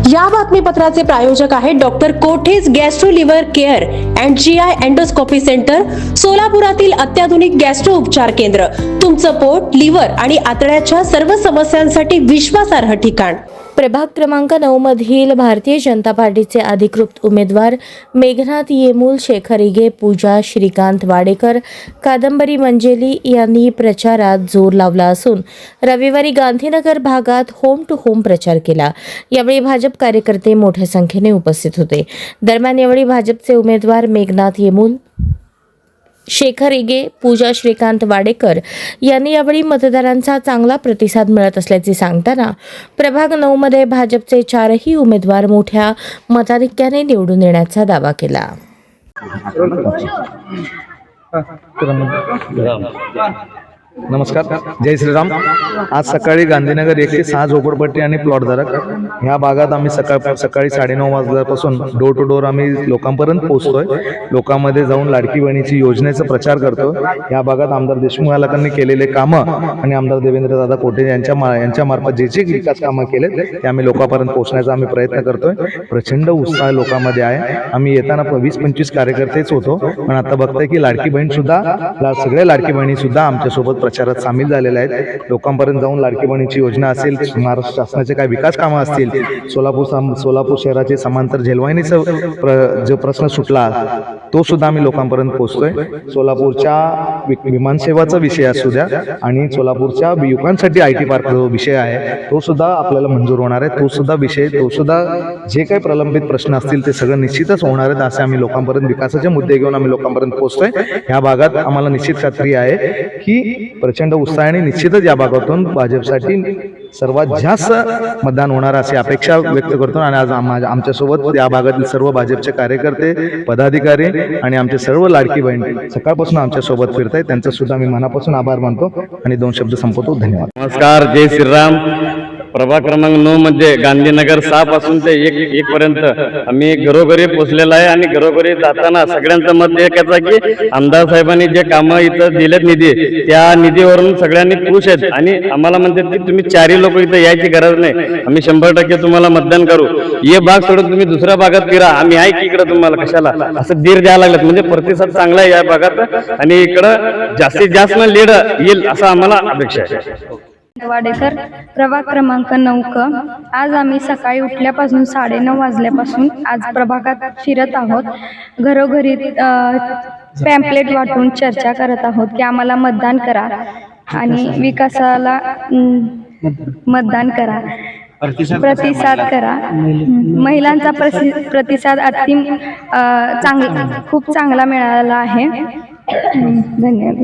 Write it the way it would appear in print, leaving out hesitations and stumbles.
या बातमीपत्राचे प्रायोजक आहेत डॉक्टर कोठेज gastro liver care and GI endoscopy centre, सोलापुरातील अत्याधुनिक गॅस्ट्रो उपचार केंद्र. तुमचं पोट, लिव्हर आणि आतड्याच्या सर्व समस्यांसाठी विश्वासार्ह ठिकाण. प्रभाग क्रमांक 9 मधील भारतीय जनता पार्टीचे अधिकृत उमेदवार मेघनाथ येमूल, शेखर इगे, पूजा श्रीकांत वाडेकर, कादंबरी मंजेली यांनी प्रचारात जोर लावला असून रविवारी गांधीनगर भागात होम टू होम प्रचार केला. यावेळी भाजप कार्यकर्ते मोठ्या संख्येने उपस्थित होते. दरम्यान यावेळी भाजपचे उमेदवार मेघनाथ येमूल, शेखर इगे, पूजा श्रीकांत वाडेकर यांनी यावेळी मतदारांचा चांगला प्रतिसाद मिळत असल्याचे सांगताना प्रभाग 9 मध्ये भाजपचे 4ही उमेदवार मोठ्या मताधिक्याने निवडून येण्याचा दावा केला. नमस्कार, जय श्रीराम. आज सकाळी गांधीनगर 1 ते 6 झोपडपट्टी आणि प्लॉटधारक ह्या भागात आम्ही सकाळी 9:30 वाजल्यापासून डोर टू डोर आम्ही लोकांपर्यंत पोहोचतोय. लोकांमध्ये जाऊन लाडकी बहिणीची योजनेचा प्रचार करतोय. या भागात आमदार देशमुख मालकांनी केलेले कामं आणि आमदार देवेंद्रदादा कोठे यांच्या मार्फत जे विकास कामं केलेत ते आम्ही लोकांपर्यंत पोहोचण्याचा आम्ही प्रयत्न करतोय. प्रचंड उत्साह लोकांमध्ये आहे. आम्ही येताना 20-25 कार्यकर्तेच होतो, पण आता बघताय की लाडकी बहीण सुद्धा, सगळ्या लाडकी बहिणी सुद्धा आमच्यासोबत प्रचारात सामील झालेल्या आहेत. लोकांपर्यंत जाऊन लाडकी बहिणीची योजना असेल, महाराष्ट्र शासनाचे काही विकास कामं असतील, सोलापूर शहराचे समांतर झेलवाहिनीचा जो प्रश्न सुटला तो सुद्धा आम्ही लोकांपर्यंत पोहोचतोय. सोलापूरच्या विमानसेवाचा विषय असू द्या आणि सोलापूरच्या युवकांसाठी IT पार्क जो विषय आहे तो सुद्धा आपल्याला मंजूर होणार आहे. तो सुद्धा जे काही प्रलंबित प्रश्न असतील ते सगळं निश्चितच होणार आहेत. असे आम्ही लोकांपर्यंत विकासाचे मुद्दे घेऊन आम्ही लोकांपर्यंत पोहोचतोय. ह्या भागात आम्हाला निश्चित खात्री आहे की प्रचंड उत्साहाने निश्चितच या भागातून भाजपसाठी सर्वात जास्त मतदान होणार अशी अपेक्षा व्यक्त करतो. आणि आज आमच्यासोबत या भागातील सर्व भाजपचे कार्यकर्ते, पदाधिकारी आणि आमचे सर्व लाडकी बहीण सकाळपासून आमच्यासोबत फिरत आहेत. त्यांचा सुद्धा मी मनापासून आभार मानतो आणि 2 शब्द संपवतो. धन्यवाद. नमस्कार, जय श्रीराम. प्रभाग क्रमांक 9 मध्ये गांधीनगर 6 पासून ते 1 पर्यंत आम्ही घरोघरी पोहोचलेला आहे. आणि घरोघरी जाताना सगळ्यांचं मत एकच आहे की आमदार साहेबांनी जे कामं इथं दिलेत निधी, त्या निधीवरून सगळ्यांनी खुश आहेत. आणि आम्हाला म्हणतात की तुम्ही 4ही लोक इथं यायची गरज नाही, आम्ही 100% तुम्हाला मतदान करू. हे भाग सोडून तुम्ही दुसऱ्या भागात फिरा, आम्ही आहे की इकडं, तुम्हाला कशाला असं धीर द्यायला लागलं. म्हणजे प्रतिसाद चांगला आहे या भागात आणि इकडं जास्तीत जास्त लीड येईल असं आम्हाला अपेक्षा आहे. वाडेकर, प्रभाग क्रमांक 9 आज आम्ही सकाळी उठल्यापासून 9:30 वाजल्यापासून आज प्रभागात फिरत आहोत. घरोघरी पॅम्पलेट वाटून चर्चा करत आहोत की आम्हाला मतदान करा आणि विकासाला मतदान करा, प्रतिसाद करा. महिलांचा प्रतिसाद खूप चांगला मिळाला आहे. धन्यवाद.